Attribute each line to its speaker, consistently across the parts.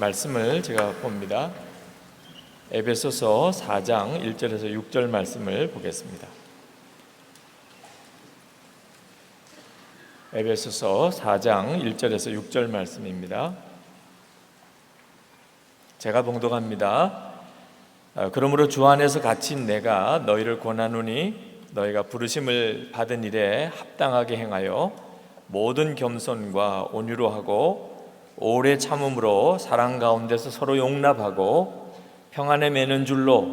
Speaker 1: 말씀을 제가 봅니다. 에베소서 4장 1절에서 6절 말씀을 보겠습니다. 에베소서 4장 1절에서 6절 말씀입니다. 제가 봉독합니다. 그러므로 주 안에서 갇힌 내가 너희를 권하노니 너희가 부르심을 받은 일에 합당하게 행하여 모든 겸손과 온유로 하고 오래 참음으로 사랑 가운데서 서로 용납하고 평안에 매는 줄로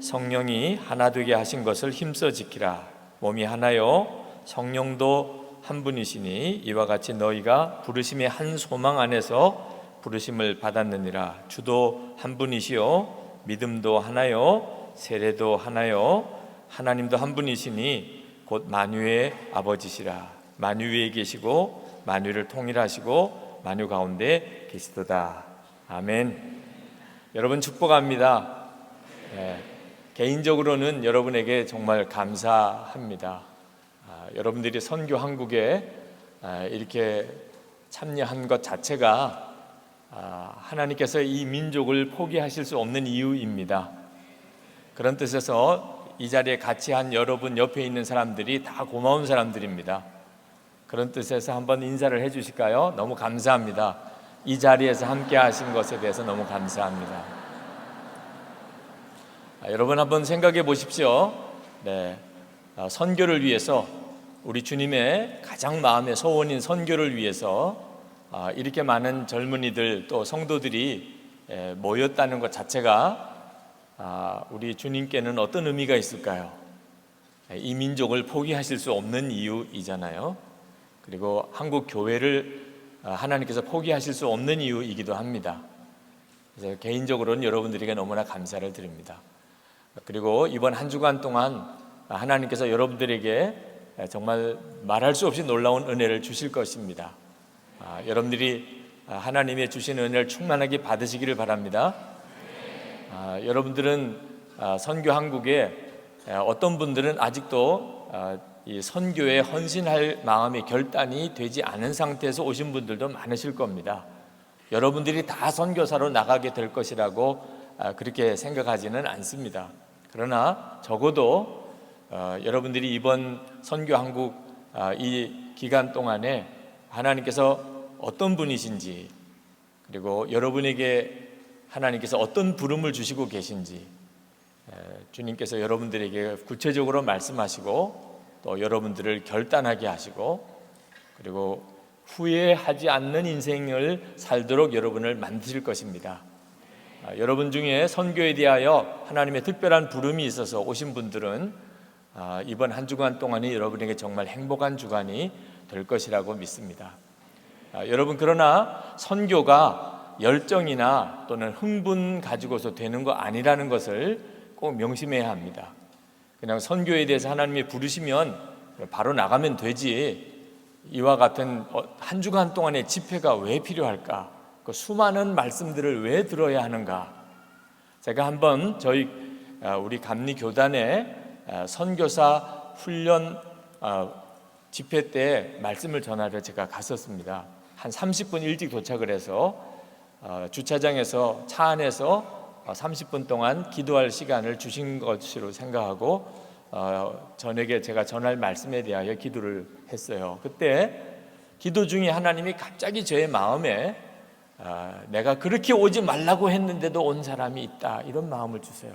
Speaker 1: 성령이 하나 되게 하신 것을 힘써 지키라. 몸이 하나요 성령도 한 분이시니 이와 같이 너희가 부르심의 한 소망 안에서 부르심을 받았느니라. 주도 한 분이시요 믿음도 하나요 세례도 하나요 하나님도 한 분이시니 곧 만유의 아버지시라. 만유 위에 계시고 만유를 통일하시고 만유 가운데 계시도다. 아멘. 여러분 축복합니다. 개인적으로는 여러분에게 정말 감사합니다. 여러분들이 선교 한국에 이렇게 참여한 것 자체가 하나님께서 이 민족을 포기하실 수 없는 이유입니다. 그런 뜻에서 이 자리에 같이 한 여러분 옆에 있는 사람들이 다 고마운 사람들입니다. 그런 뜻에서 한번 인사를 해 주실까요? 너무 감사합니다. 이 자리에서 함께 하신 것에 대해서 너무 감사합니다. 여러분 한번 생각해 보십시오. 선교를 위해서 우리 주님의 가장 마음의 소원인 선교를 위해서 이렇게 많은 젊은이들 또 성도들이 모였다는 것 자체가 우리 주님께는 어떤 의미가 있을까요? 이 민족을 포기하실 수 없는 이유이잖아요. 그리고 한국 교회를 하나님께서 포기하실 수 없는 이유이기도 합니다. 그래서 개인적으로는 여러분들에게 너무나 감사를 드립니다. 그리고 이번 한 주간 동안 하나님께서 여러분들에게 정말 말할 수 없이 놀라운 은혜를 주실 것입니다. 여러분들이 하나님의 주신 은혜를 충만하게 받으시기를 바랍니다. 여러분들은 선교 한국에 어떤 분들은 아직도 이 선교에 헌신할 마음의 결단이 되지 않은 상태에서 오신 분들도 많으실 겁니다. 여러분들이 다 선교사로 나가게 될 것이라고 그렇게 생각하지는 않습니다. 그러나 적어도 여러분들이 이번 선교 한국 이 기간 동안에 하나님께서 어떤 분이신지, 그리고 여러분에게 하나님께서 어떤 부름을 주시고 계신지 주님께서 여러분들에게 구체적으로 말씀하시고 또 여러분들을 결단하게 하시고, 그리고 후회하지 않는 인생을 살도록 여러분을 만드실 것입니다. 여러분 중에 선교에 대하여 하나님의 특별한 부름이 있어서 오신 분들은 이번 한 주간 동안이 여러분에게 정말 행복한 주간이 될 것이라고 믿습니다. 여러분, 그러나 선교가 열정이나 또는 흥분 가지고서 되는 거 아니라는 것을 꼭 명심해야 합니다. 그냥 선교에 대해서 하나님이 부르시면 바로 나가면 되지, 이와 같은 한 주간 동안의 집회가 왜 필요할까? 그 수많은 말씀들을 왜 들어야 하는가? 제가 한번 우리 감리 교단에 선교사 훈련 집회 때 말씀을 전하러 제가 갔었습니다. 한 30분 일찍 도착을 해서 주차장에서 차 안에서 30분 동안 기도할 시간을 주신 것으로 생각하고 저에게 제가 전할 말씀에 대하여 기도를 했어요. 그때 기도 중에 하나님이 갑자기 저의 마음에 내가 그렇게 오지 말라고 했는데도 온 사람이 있다, 이런 마음을 주세요.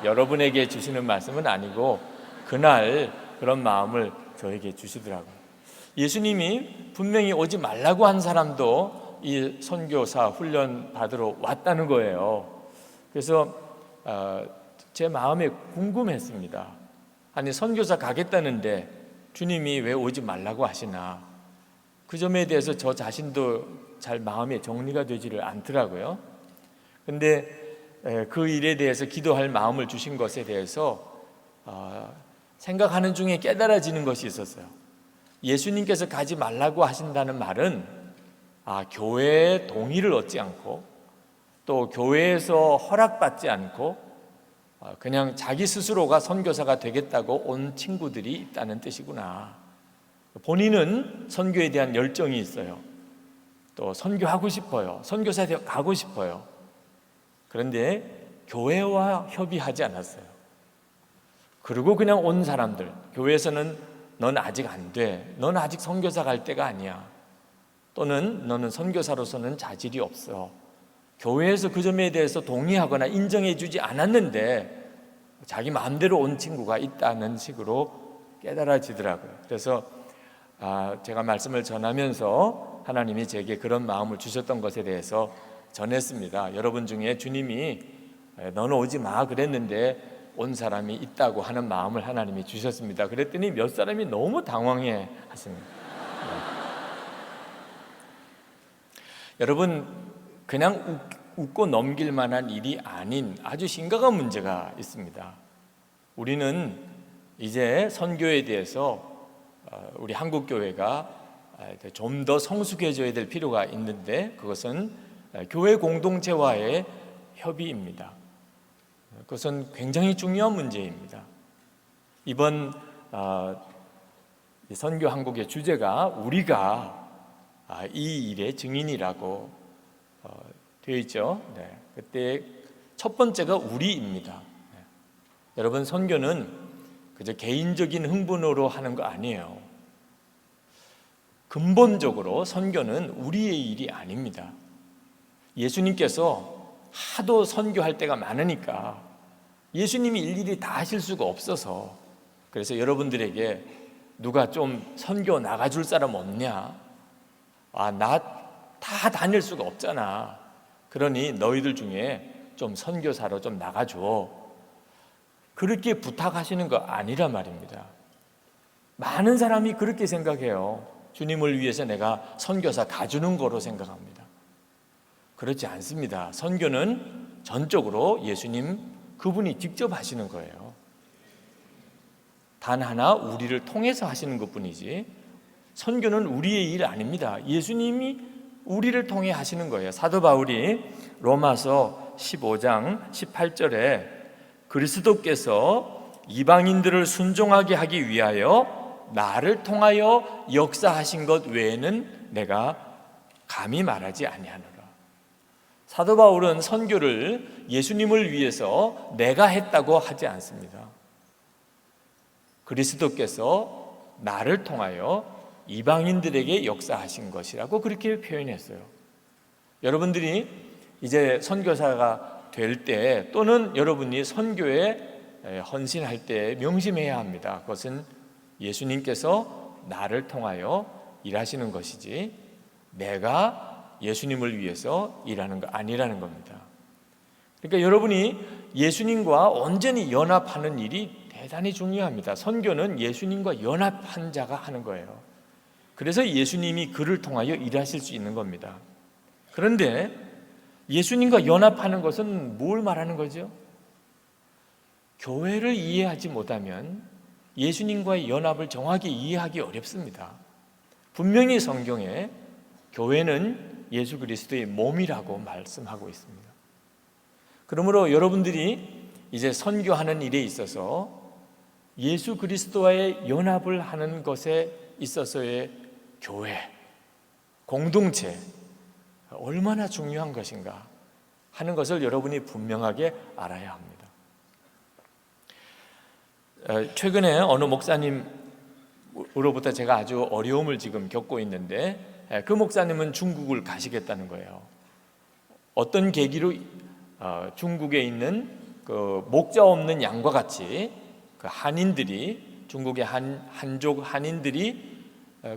Speaker 1: 여러분에게 주시는 말씀은 아니고 그날 그런 마음을 저에게 주시더라고요. 예수님이 분명히 오지 말라고 한 사람도 이 선교사 훈련 받으러 왔다는 거예요. 그래서 제 마음에 궁금했습니다. 아니, 선교사 가겠다는데 주님이 왜 오지 말라고 하시나? 그 점에 대해서 저 자신도 잘 마음에 정리가 되지를 않더라고요. 근데 그 일에 대해서 기도할 마음을 주신 것에 대해서 생각하는 중에 깨달아지는 것이 있었어요. 예수님께서 가지 말라고 하신다는 말은 교회의 동의를 얻지 않고 또 교회에서 허락받지 않고 그냥 자기 스스로가 선교사가 되겠다고 온 친구들이 있다는 뜻이구나. 본인은 선교에 대한 열정이 있어요. 또 선교하고 싶어요. 선교사 되어 가고 싶어요. 그런데 교회와 협의하지 않았어요. 그리고 그냥 온 사람들, 교회에서는 넌 아직 안 돼. 넌 아직 선교사 갈 때가 아니야. 또는 너는 선교사로서는 자질이 없어. 교회에서 그 점에 대해서 동의하거나 인정해 주지 않았는데 자기 마음대로 온 친구가 있다는 식으로 깨달아지더라고요. 그래서 제가 말씀을 전하면서 하나님이 제게 그런 마음을 주셨던 것에 대해서 전했습니다. 여러분 중에 주님이 너는 오지 마 그랬는데 온 사람이 있다고 하는 마음을 하나님이 주셨습니다. 그랬더니 몇 사람이 너무 당황해 하십니다. 여러분, 그냥 웃고 넘길 만한 일이 아닌 아주 심각한 문제가 있습니다. 우리는 이제 선교에 대해서 우리 한국교회가 좀 더 성숙해져야 될 필요가 있는데 그것은 교회 공동체와의 협의입니다. 그것은 굉장히 중요한 문제입니다. 이번 선교 한국의 주제가 우리가 이 일의 증인이라고 되어 있죠. 네. 그때 첫 번째가 우리입니다. 네. 여러분, 선교는 그저 개인적인 흥분으로 하는 거 아니에요. 근본적으로 선교는 우리의 일이 아닙니다. 예수님께서 하도 선교할 때가 많으니까 예수님이 일일이 다 하실 수가 없어서, 그래서 여러분들에게 누가 좀 선교 나가줄 사람 없냐? 나 다 다닐 수가 없잖아. 그러니 너희들 중에 좀 선교사로 좀 나가줘. 그렇게 부탁하시는 거 아니라 말입니다. 많은 사람이 그렇게 생각해요. 주님을 위해서 내가 선교사 가주는 거로 생각합니다. 그렇지 않습니다. 선교는 전적으로 예수님 그분이 직접 하시는 거예요. 단 하나 우리를 통해서 하시는 것뿐이지 선교는 우리의 일 아닙니다. 예수님이 우리를 통해 하시는 거예요. 사도 바울이 로마서 15장 18절에 그리스도께서 이방인들을 순종하게 하기 위하여 나를 통하여 역사하신 것 외에는 내가 감히 말하지 아니하노라. 사도 바울은 선교를 예수님을 위해서 내가 했다고 하지 않습니다. 그리스도께서 나를 통하여 이방인들에게 역사하신 것이라고 그렇게 표현했어요. 여러분들이 이제 선교사가 될 때 또는 여러분이 선교에 헌신할 때 명심해야 합니다. 그것은 예수님께서 나를 통하여 일하시는 것이지 내가 예수님을 위해서 일하는 거 아니라는 겁니다. 그러니까 여러분이 예수님과 온전히 연합하는 일이 대단히 중요합니다. 선교는 예수님과 연합한 자가 하는 거예요. 그래서 예수님이 그를 통하여 일하실 수 있는 겁니다. 그런데 예수님과 연합하는 것은 뭘 말하는 거죠? 교회를 이해하지 못하면 예수님과의 연합을 정확히 이해하기 어렵습니다. 분명히 성경에 교회는 예수 그리스도의 몸이라고 말씀하고 있습니다. 그러므로 여러분들이 이제 선교하는 일에 있어서 예수 그리스도와의 연합을 하는 것에 있어서의 교회, 공동체 얼마나 중요한 것인가 하는 것을 여러분이 분명하게 알아야 합니다. 최근에 어느 목사님으로부터 제가 아주 어려움을 지금 겪고 있는데 그 목사님은 중국을 가시겠다는 거예요. 어떤 계기로 중국에 있는 그 목자 없는 양과 같이 그 한인들이 중국의 한족 한인들이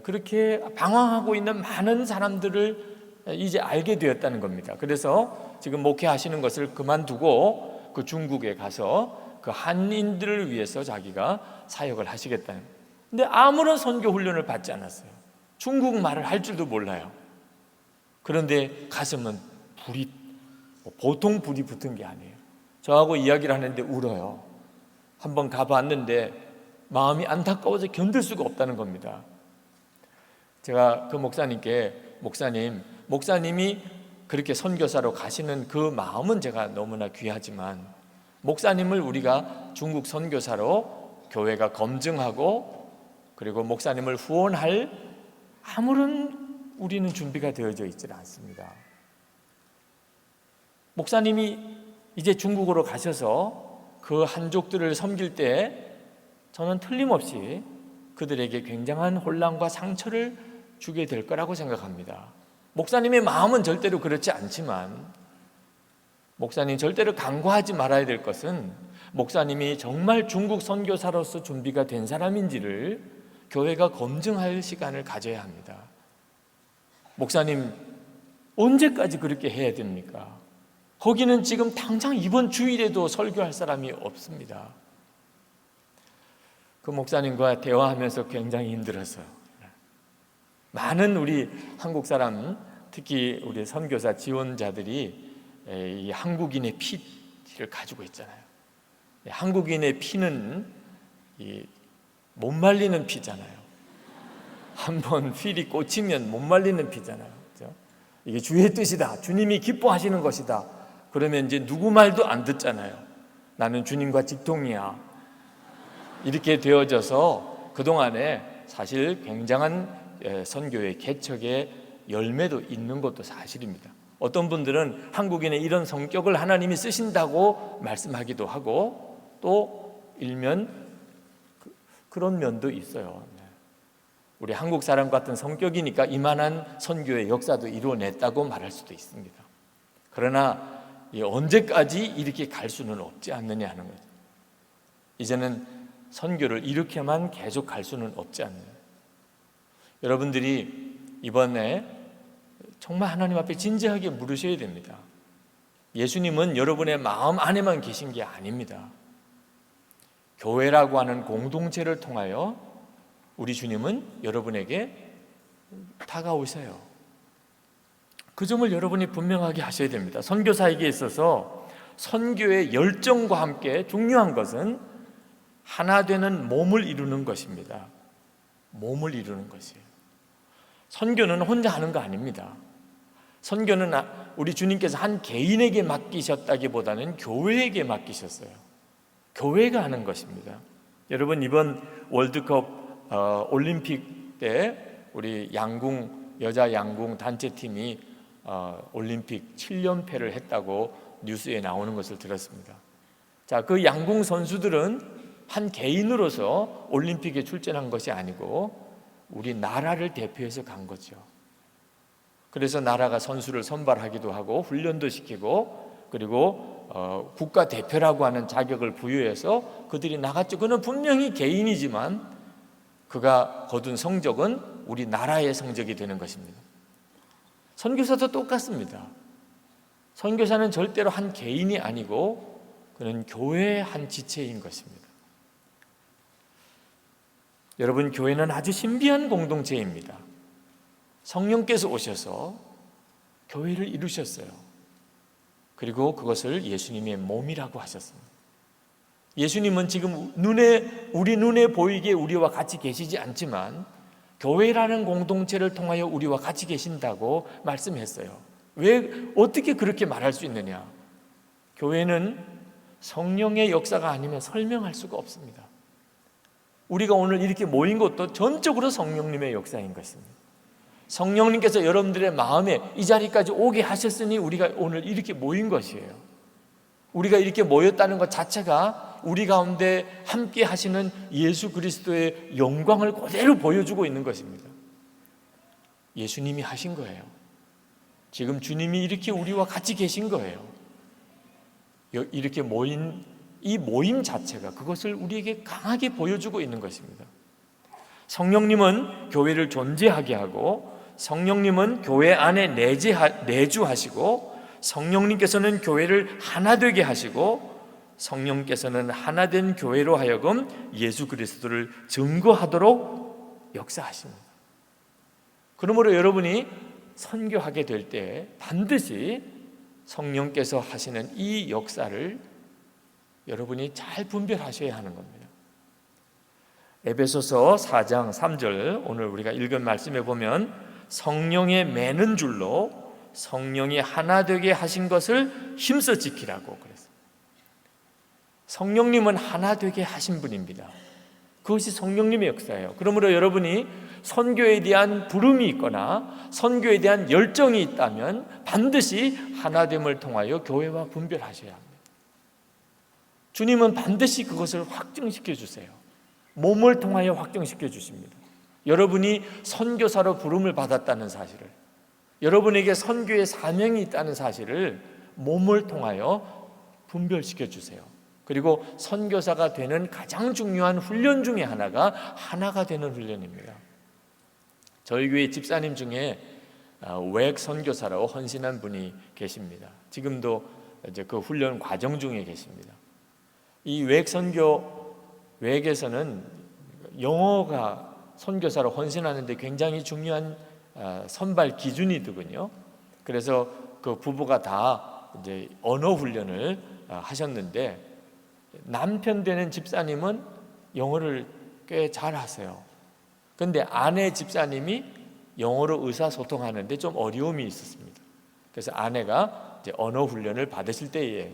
Speaker 1: 그렇게 방황하고 있는 많은 사람들을 이제 알게 되었다는 겁니다. 그래서 지금 목회하시는 것을 그만두고 그 중국에 가서 그 한인들을 위해서 자기가 사역을 하시겠다는. 근데 아무런 선교 훈련을 받지 않았어요. 중국말을 할 줄도 몰라요. 그런데 가슴은 보통 불이 붙은 게 아니에요. 저하고 이야기를 하는데 울어요. 한번 가봤는데 마음이 안타까워서 견딜 수가 없다는 겁니다. 제가 그 목사님께 목사님이 그렇게 선교사로 가시는 그 마음은 제가 너무나 귀하지만 목사님을 우리가 중국 선교사로 교회가 검증하고 그리고 목사님을 후원할 아무런 우리는 준비가 되어져 있지 않습니다. 목사님이 이제 중국으로 가셔서 그 한족들을 섬길 때 저는 틀림없이 그들에게 굉장한 혼란과 상처를 주게 될 거라고 생각합니다. 목사님의 마음은 절대로 그렇지 않지만 목사님 절대로 간과하지 말아야 될 것은 목사님이 정말 중국 선교사로서 준비가 된 사람인지를 교회가 검증할 시간을 가져야 합니다. 목사님 언제까지 그렇게 해야 됩니까? 거기는 지금 당장 이번 주일에도 설교할 사람이 없습니다. 그 목사님과 대화하면서 굉장히 힘들었어요. 많은 우리 한국 사람, 특히 우리 선교사 지원자들이 이 한국인의 피를 가지고 있잖아요. 한국인의 피는 못 말리는 피잖아요. 한번 필이 꽂히면 못 말리는 피잖아요. 그렇죠? 이게 주의 뜻이다, 주님이 기뻐하시는 것이다, 그러면 이제 누구 말도 안 듣잖아요. 나는 주님과 직통이야, 이렇게 되어져서 그동안에 사실 굉장한 선교의 개척의 열매도 있는 것도 사실입니다. 어떤 분들은 한국인의 이런 성격을 하나님이 쓰신다고 말씀하기도 하고, 또 일면 그런 면도 있어요. 우리 한국 사람 같은 성격이니까 이만한 선교의 역사도 이루어냈다고 말할 수도 있습니다. 그러나 언제까지 이렇게 갈 수는 없지 않느냐 하는 거죠. 이제는 선교를 이렇게만 계속 갈 수는 없지 않느냐. 여러분들이 이번에 정말 하나님 앞에 진지하게 물으셔야 됩니다. 예수님은 여러분의 마음 안에만 계신 게 아닙니다. 교회라고 하는 공동체를 통하여 우리 주님은 여러분에게 다가오세요. 그 점을 여러분이 분명하게 하셔야 됩니다. 선교사에게 있어서 선교의 열정과 함께 중요한 것은 하나 되는 몸을 이루는 것입니다. 몸을 이루는 것이에요. 선교는 혼자 하는 거 아닙니다. 선교는 우리 주님께서 한 개인에게 맡기셨다기보다는 교회에게 맡기셨어요. 교회가 하는 것입니다. 여러분, 이번 월드컵 올림픽 때 우리 여자 양궁 단체팀이 올림픽 7연패를 했다고 뉴스에 나오는 것을 들었습니다. 자, 그 양궁 선수들은 한 개인으로서 올림픽에 출전한 것이 아니고 우리 나라를 대표해서 간 거죠. 그래서 나라가 선수를 선발하기도 하고 훈련도 시키고, 그리고 국가대표라고 하는 자격을 부여해서 그들이 나갔죠. 그는 분명히 개인이지만 그가 거둔 성적은 우리 나라의 성적이 되는 것입니다. 선교사도 똑같습니다. 선교사는 절대로 한 개인이 아니고 그는 교회의 한 지체인 것입니다. 여러분, 교회는 아주 신비한 공동체입니다. 성령께서 오셔서 교회를 이루셨어요. 그리고 그것을 예수님의 몸이라고 하셨습니다. 예수님은 지금 우리 눈에 보이게 우리와 같이 계시지 않지만 교회라는 공동체를 통하여 우리와 같이 계신다고 말씀했어요. 왜, 어떻게 그렇게 말할 수 있느냐? 교회는 성령의 역사가 아니면 설명할 수가 없습니다. 우리가 오늘 이렇게 모인 것도 전적으로 성령님의 역사인 것입니다. 성령님께서 여러분들의 마음에 이 자리까지 오게 하셨으니 우리가 오늘 이렇게 모인 것이에요. 우리가 이렇게 모였다는 것 자체가 우리 가운데 함께 하시는 예수 그리스도의 영광을 그대로 보여주고 있는 것입니다. 예수님이 하신 거예요. 지금 주님이 이렇게 우리와 같이 계신 거예요. 이렇게 모인 이 모임 자체가 그것을 우리에게 강하게 보여주고 있는 것입니다. 성령님은 교회를 존재하게 하고, 성령님은 교회 안에 내주하시고, 성령님께서는 교회를 하나 되게 하시고, 성령께서는 하나 된 교회로 하여금 예수 그리스도를 증거하도록 역사하십니다. 그러므로 여러분이 선교하게 될 때 반드시 성령께서 하시는 이 역사를 여러분이 잘 분별하셔야 하는 겁니다. 에베소서 4장 3절 오늘 우리가 읽은 말씀에 보면 성령의 매는 줄로 성령이 하나 되게 하신 것을 힘써 지키라고 그랬어요. 성령님은 하나 되게 하신 분입니다. 그것이 성령님의 역사예요. 그러므로 여러분이 선교에 대한 부름이 있거나 선교에 대한 열정이 있다면 반드시 하나됨을 통하여 교회와 분별하셔야 합니다. 주님은 반드시 그것을 확증시켜 주세요. 몸을 통하여 확증시켜 주십니다. 여러분이 선교사로 부름을 받았다는 사실을, 여러분에게 선교의 사명이 있다는 사실을 몸을 통하여 분별시켜 주세요. 그리고 선교사가 되는 가장 중요한 훈련 중에 하나가 되는 훈련입니다. 저희 교회 집사님 중에 외국 선교사로 헌신한 분이 계십니다. 지금도 이제 그 훈련 과정 중에 계십니다. 이 외국 선교, 외국에서는 영어가 선교사로 헌신하는데 굉장히 중요한 선발 기준이더군요. 그래서 그 부부가 다 이제 언어 훈련을 하셨는데, 남편 되는 집사님은 영어를 꽤 잘하세요. 그런데 아내 집사님이 영어로 의사소통하는데 좀 어려움이 있었습니다. 그래서 아내가 이제 언어 훈련을 받으실 때예요.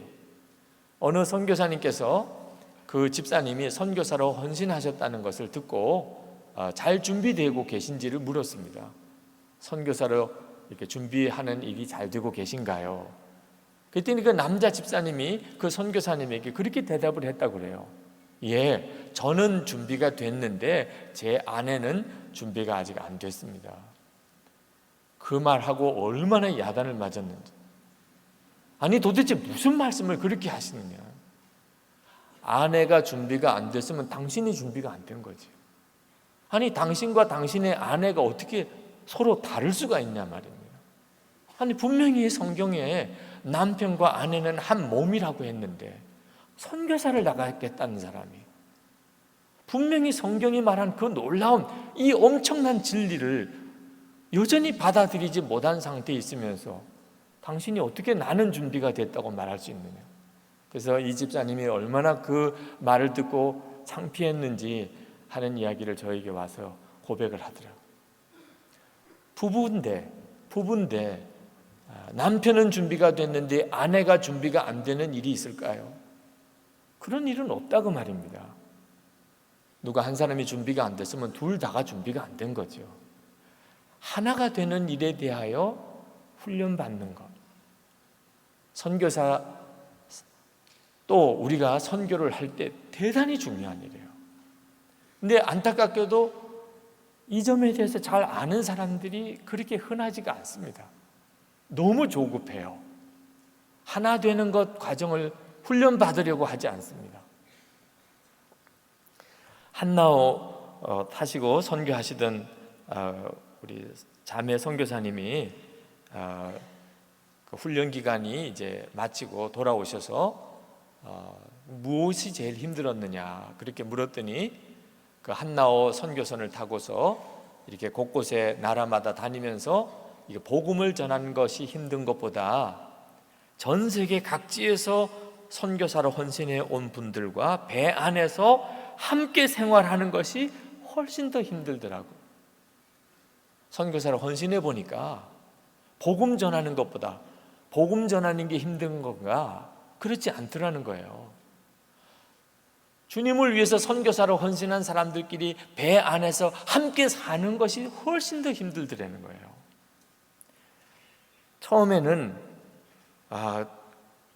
Speaker 1: 어느 선교사님께서 그 집사님이 선교사로 헌신하셨다는 것을 듣고 잘 준비되고 계신지를 물었습니다. 선교사로 이렇게 준비하는 일이 잘 되고 계신가요? 그랬더니 그 남자 집사님이 그 선교사님에게 그렇게 대답을 했다고 그래요. 예, 저는 준비가 됐는데 제 아내는 준비가 아직 안 됐습니다. 그 말하고 얼마나 야단을 맞았는지. 아니 도대체 무슨 말씀을 그렇게 하시느냐. 아내가 준비가 안 됐으면 당신이 준비가 안 된 거지. 아니 당신과 당신의 아내가 어떻게 서로 다를 수가 있냐 말입니다. 아니 분명히 성경에 남편과 아내는 한 몸이라고 했는데 선교사를 나가겠다는 사람이 분명히 성경이 말한 그 놀라운 이 엄청난 진리를 여전히 받아들이지 못한 상태에 있으면서 당신이 어떻게 나는 준비가 됐다고 말할 수 있느냐. 그래서 이 집사님이 얼마나 그 말을 듣고 창피했는지 하는 이야기를 저에게 와서 고백을 하더라고요. 부부인데 남편은 준비가 됐는데 아내가 준비가 안 되는 일이 있을까요? 그런 일은 없다고 말입니다. 누가 한 사람이 준비가 안 됐으면 둘 다가 준비가 안 된 거죠. 하나가 되는 일에 대하여 훈련받는 것. 선교사 또 우리가 선교를 할 때 대단히 중요한 일이에요. 근데 안타깝게도 이 점에 대해서 잘 아는 사람들이 그렇게 흔하지가 않습니다. 너무 조급해요. 하나 되는 것 과정을 훈련받으려고 하지 않습니다. 한나오 타시고 선교하시던 우리 자매 선교사님이 그 훈련 기간이 이제 마치고 돌아오셔서 무엇이 제일 힘들었느냐 그렇게 물었더니 그 한나오 선교선을 타고서 이렇게 곳곳에 나라마다 다니면서 이게 복음을 전하는 것이 힘든 것보다 전 세계 각지에서 선교사로 헌신해 온 분들과 배 안에서 함께 생활하는 것이 훨씬 더 힘들더라고요. 선교사로 헌신해 보니까 복음 전하는 것보다 복음 전하는 게 힘든 건가? 그렇지 않더라는 거예요. 주님을 위해서 선교사로 헌신한 사람들끼리 배 안에서 함께 사는 것이 훨씬 더 힘들더라는 거예요. 처음에는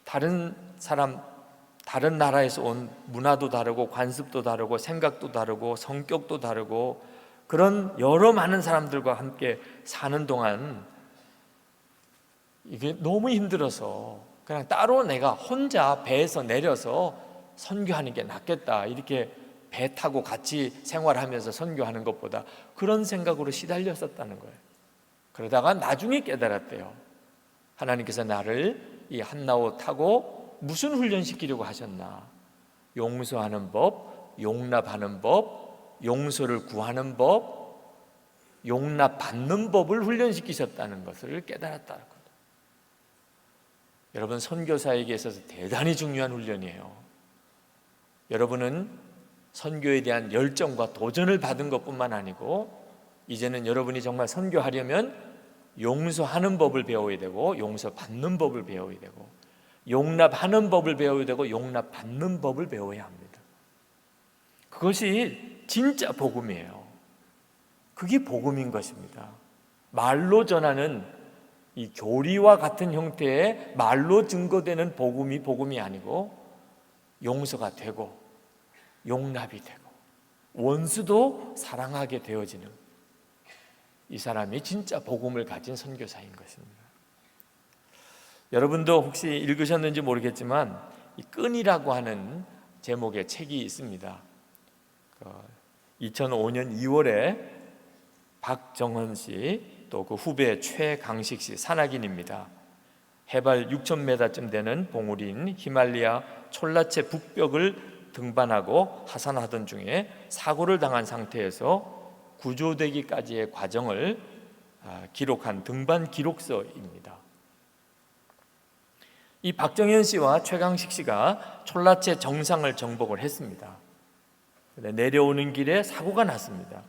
Speaker 1: 다른 사람, 다른 나라에서 온 문화도 다르고 관습도 다르고 생각도 다르고 성격도 다르고 그런 여러 많은 사람들과 함께 사는 동안 이게 너무 힘들어서 그냥 따로 내가 혼자 배에서 내려서 선교하는 게 낫겠다, 이렇게 배 타고 같이 생활하면서 선교하는 것보다 그런 생각으로 시달렸었다는 거예요. 그러다가 나중에 깨달았대요. 하나님께서 나를 이 한나오 타고 무슨 훈련시키려고 하셨나? 용서하는 법, 용납하는 법, 용서를 구하는 법, 용납받는 법을 훈련시키셨다는 것을 깨달았다는 겁니다. 여러분, 선교사에게 있어서 대단히 중요한 훈련이에요. 여러분은 선교에 대한 열정과 도전을 받은 것뿐만 아니고 이제는 여러분이 정말 선교하려면 용서하는 법을 배워야 되고 용서받는 법을 배워야 되고 용납하는 법을 배워야 되고 용납받는 법을 배워야 합니다. 그것이 진짜 복음이에요. 그게 복음인 것입니다. 말로 전하는 이 교리와 같은 형태의 말로 증거되는 복음이 아니고 용서가 되고 용납이 되고 원수도 사랑하게 되어지는 이 사람이 진짜 복음을 가진 선교사인 것입니다. 여러분도 혹시 읽으셨는지 모르겠지만 이 끈이라고 하는 제목의 책이 있습니다. 2005년 2월에 박정헌 씨 또 그 후배 최강식 씨 산악인입니다. 해발 6,000m쯤 되는 봉우리인 히말리아 촐라체 북벽을 등반하고 하산하던 중에 사고를 당한 상태에서 구조되기까지의 과정을 기록한 등반 기록서입니다. 이 박정현 씨와 최강식 씨가 촐라체 정상을 정복을 했습니다. 내려오는 길에 사고가 났습니다.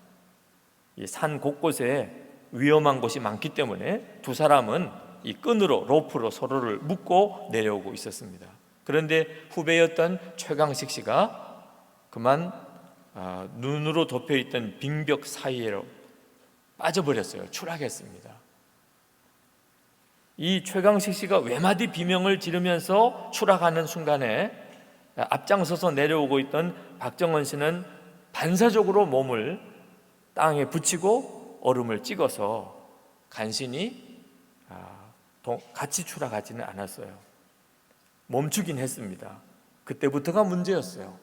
Speaker 1: 이 산 곳곳에 위험한 곳이 많기 때문에 두 사람은 이 끈으로 로프로 서로를 묶고 내려오고 있었습니다. 그런데 후배였던 최강식 씨가 그만 눈으로 덮여있던 빙벽 사이로 빠져버렸어요. 추락했습니다. 이 최강식 씨가 외마디 비명을 지르면서 추락하는 순간에 앞장서서 내려오고 있던 박정헌 씨는 반사적으로 몸을 땅에 붙이고 얼음을 찍어서 간신히 같이 추락하지는 않았어요. 멈추긴 했습니다. 그때부터가 문제였어요.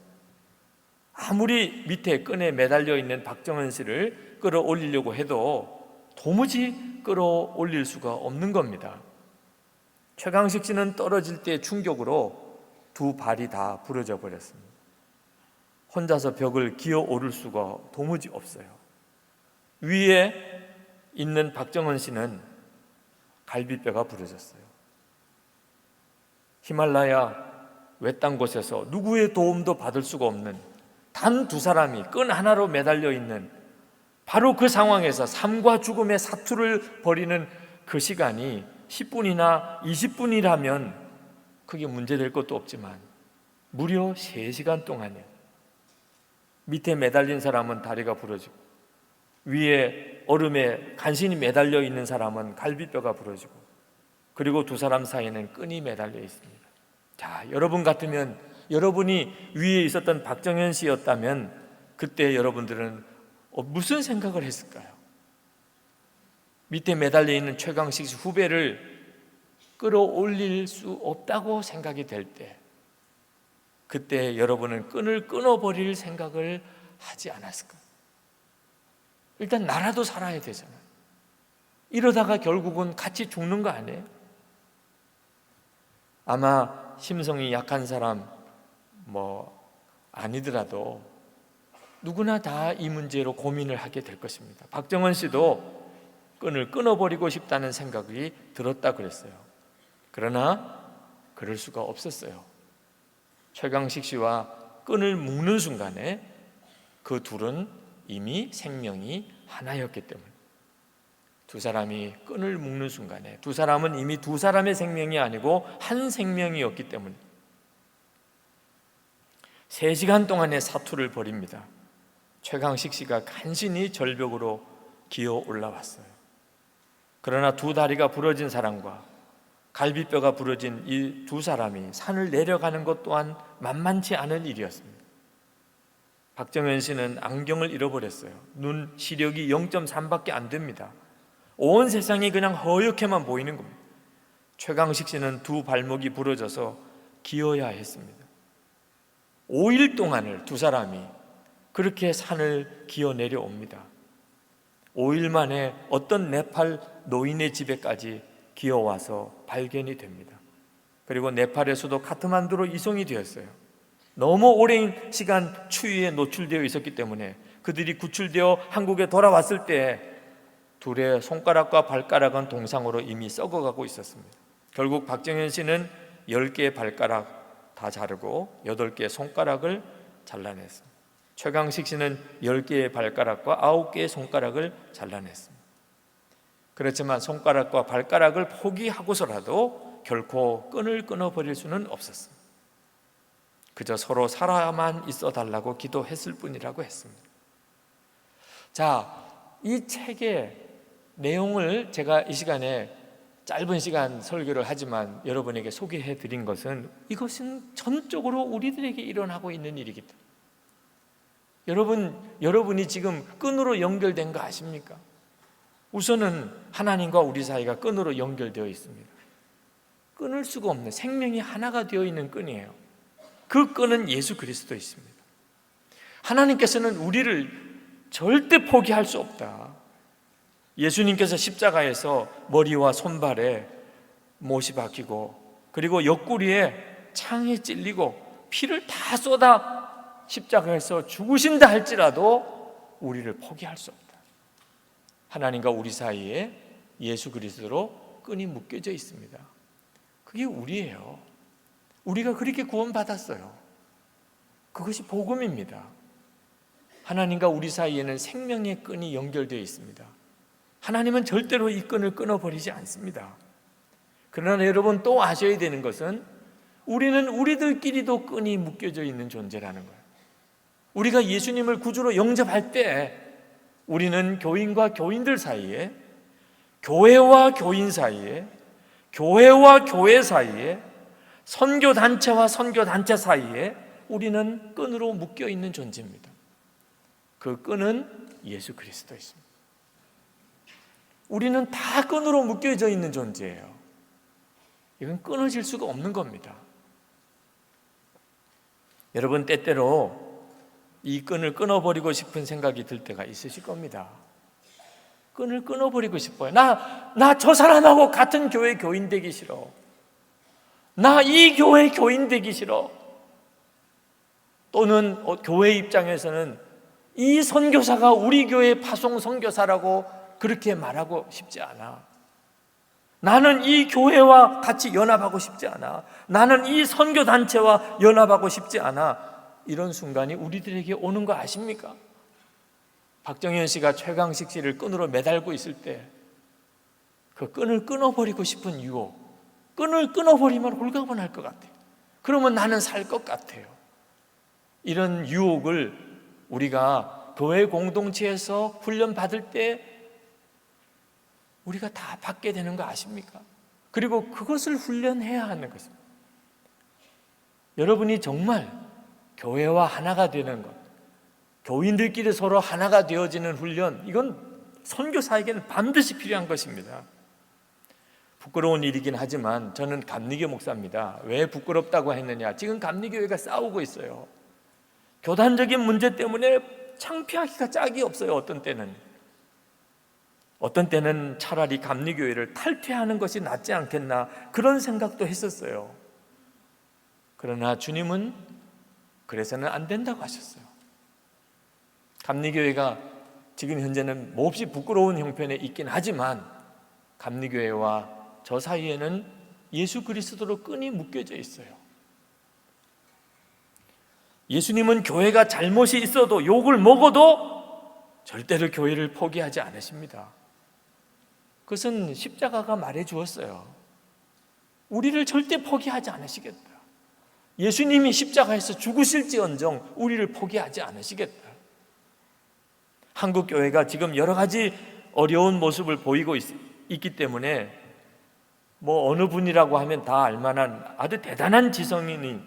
Speaker 1: 아무리 밑에 끈에 매달려 있는 박정헌 씨를 끌어올리려고 해도 도무지 끌어올릴 수가 없는 겁니다. 최강식 씨는 떨어질 때 충격으로 두 발이 다 부러져 버렸습니다. 혼자서 벽을 기어 오를 수가 도무지 없어요. 위에 있는 박정헌 씨는 갈비뼈가 부러졌어요. 히말라야 외딴 곳에서 누구의 도움도 받을 수가 없는 단 두 사람이 끈 하나로 매달려 있는 바로 그 상황에서 삶과 죽음의 사투를 벌이는 그 시간이 10분이나 20분이라면 그게 문제될 것도 없지만 무려 3시간 동안에 밑에 매달린 사람은 다리가 부러지고 위에 얼음에 간신히 매달려 있는 사람은 갈비뼈가 부러지고 그리고 두 사람 사이에는 끈이 매달려 있습니다. 자, 여러분 같으면 여러분이 위에 있었던 박정현 씨였다면 그때 여러분들은 무슨 생각을 했을까요? 밑에 매달려 있는 최강식 씨 후배를 끌어올릴 수 없다고 생각이 될 때 그때 여러분은 끈을 끊어버릴 생각을 하지 않았을까요? 일단 나라도 살아야 되잖아요. 이러다가 결국은 같이 죽는 거 아니에요? 아마 심성이 약한 사람 아니더라도 누구나 다 이 문제로 고민을 하게 될 것입니다. 박정헌 씨도 끈을 끊어버리고 싶다는 생각이 들었다 그랬어요. 그러나 그럴 수가 없었어요. 최강식 씨와 끈을 묶는 순간에 그 둘은 이미 생명이 하나였기 때문에 두 사람이 끈을 묶는 순간에 두 사람은 이미 두 사람의 생명이 아니고 한 생명이었기 때문에 3시간 동안의 사투를 벌입니다. 최강식 씨가 간신히 절벽으로 기어 올라왔어요. 그러나 두 다리가 부러진 사람과 갈비뼈가 부러진 이 두 사람이 산을 내려가는 것 또한 만만치 않은 일이었습니다. 박정현 씨는 안경을 잃어버렸어요. 눈 시력이 0.3밖에 안 됩니다. 온 세상이 그냥 허옇게만 보이는 겁니다. 최강식 씨는 두 발목이 부러져서 기어야 했습니다. 5일 동안을 두 사람이 그렇게 산을 기어 내려옵니다. 5일 만에 어떤 네팔 노인의 집에까지 기어와서 발견이 됩니다. 그리고 네팔의 수도 카트만두로 이송이 되었어요. 너무 오랜 시간 추위에 노출되어 있었기 때문에 그들이 구출되어 한국에 돌아왔을 때 둘의 손가락과 발가락은 동상으로 이미 썩어가고 있었습니다. 결국 박정현 씨는 10개의 발가락 다 자르고 8개의 손가락을 잘라냈습니다. 최강식 씨는 10개의 발가락과 9개의 손가락을 잘라냈습니다. 그렇지만 손가락과 발가락을 포기하고서라도 결코 끈을 끊어버릴 수는 없었습니다. 그저 서로 살아만 있어 달라고 기도했을 뿐이라고 했습니다. 자, 이 책의 내용을 제가 이 시간에 짧은 시간 설교를 하지만 여러분에게 소개해 드린 것은 이것은 전적으로 우리들에게 일어나고 있는 일이기 때문에 여러분이 지금 끈으로 연결된 거 아십니까? 우선은 하나님과 우리 사이가 끈으로 연결되어 있습니다. 끊을 수가 없는 생명이 하나가 되어 있는 끈이에요. 그 끈은 예수 그리스도 있습니다. 하나님께서는 우리를 절대 포기할 수 없다. 예수님께서 십자가에서 머리와 손발에 못이 박히고 그리고 옆구리에 창이 찔리고 피를 다 쏟아 십자가에서 죽으신다 할지라도 우리를 포기할 수 없다. 하나님과 우리 사이에 예수 그리스도로 끈이 묶여져 있습니다. 그게 우리예요. 우리가 그렇게 구원받았어요. 그것이 복음입니다. 하나님과 우리 사이에는 생명의 끈이 연결되어 있습니다. 하나님은 절대로 이 끈을 끊어버리지 않습니다. 그러나 여러분 또 아셔야 되는 것은 우리는 우리들끼리도 끈이 묶여져 있는 존재라는 거예요. 우리가 예수님을 구주로 영접할 때 우리는 교인과 교인들 사이에, 교회와 교인 사이에, 교회와 교회 사이에, 선교단체와 선교단체 사이에 우리는 끈으로 묶여 있는 존재입니다. 그 끈은 예수 그리스도 있습니다. 우리는 다 끈으로 묶여져 있는 존재예요. 이건 끊어질 수가 없는 겁니다. 여러분 때때로 이 끈을 끊어버리고 싶은 생각이 들 때가 있으실 겁니다. 끈을 끊어버리고 싶어요. 나 저 사람하고 같은 교회 교인 되기 싫어. 나 이 교회 교인 되기 싫어. 또는 교회 입장에서는 이 선교사가 우리 교회 파송 선교사라고 그렇게 말하고 싶지 않아. 나는 이 교회와 같이 연합하고 싶지 않아. 나는 이 선교단체와 연합하고 싶지 않아. 이런 순간이 우리들에게 오는 거 아십니까? 박정현 씨가 최강식 씨를 끈으로 매달고 있을 때 그 끈을 끊어버리고 싶은 유혹, 끈을 끊어버리면 홀가분할 것 같아요. 그러면 나는 살 것 같아요. 이런 유혹을 우리가 교회 공동체에서 훈련 받을 때 우리가 다 받게 되는 거 아십니까? 그리고 그것을 훈련해야 하는 것입니다. 여러분이 정말 교회와 하나가 되는 것, 교인들끼리 서로 하나가 되어지는 훈련, 이건 선교사에게는 반드시 필요한 것입니다. 부끄러운 일이긴 하지만 저는 감리교 목사입니다. 왜 부끄럽다고 했느냐? 지금 감리교회가 싸우고 있어요. 교단적인 문제 때문에 창피하기가 짝이 없어요. 어떤 때는 차라리 감리교회를 탈퇴하는 것이 낫지 않겠나 그런 생각도 했었어요. 그러나 주님은 그래서는 안 된다고 하셨어요. 감리교회가 지금 현재는 몹시 부끄러운 형편에 있긴 하지만 감리교회와 저 사이에는 예수 그리스도로 끈이 묶여져 있어요. 예수님은 교회가 잘못이 있어도 욕을 먹어도 절대로 교회를 포기하지 않으십니다. 그것은 십자가가 말해 주었어요. 우리를 절대 포기하지 않으시겠다. 예수님이 십자가에서 죽으실지언정 우리를 포기하지 않으시겠다. 한국 교회가 지금 여러 가지 어려운 모습을 보이고 있기 때문에 어느 분이라고 하면 다 알만한 아주 대단한 지성인인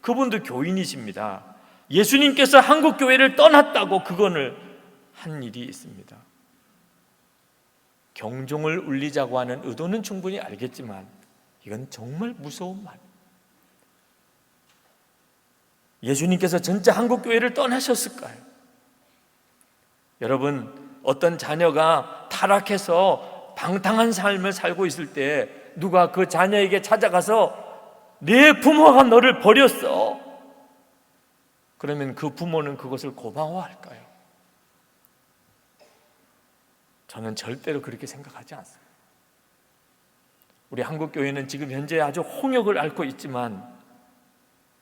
Speaker 1: 그분도 교인이십니다. 예수님께서 한국 교회를 떠났다고 그건을 한 일이 있습니다. 경종을 울리자고 하는 의도는 충분히 알겠지만 이건 정말 무서운 말. 예수님께서 진짜 한국 교회를 떠나셨을까요? 여러분, 어떤 자녀가 타락해서 방탕한 삶을 살고 있을 때 누가 그 자녀에게 찾아가서 내 부모가 너를 버렸어. 그러면 그 부모는 그것을 고마워할까요? 저는 절대로 그렇게 생각하지 않습니다. 우리 한국 교회는 지금 현재 아주 홍역을 앓고 있지만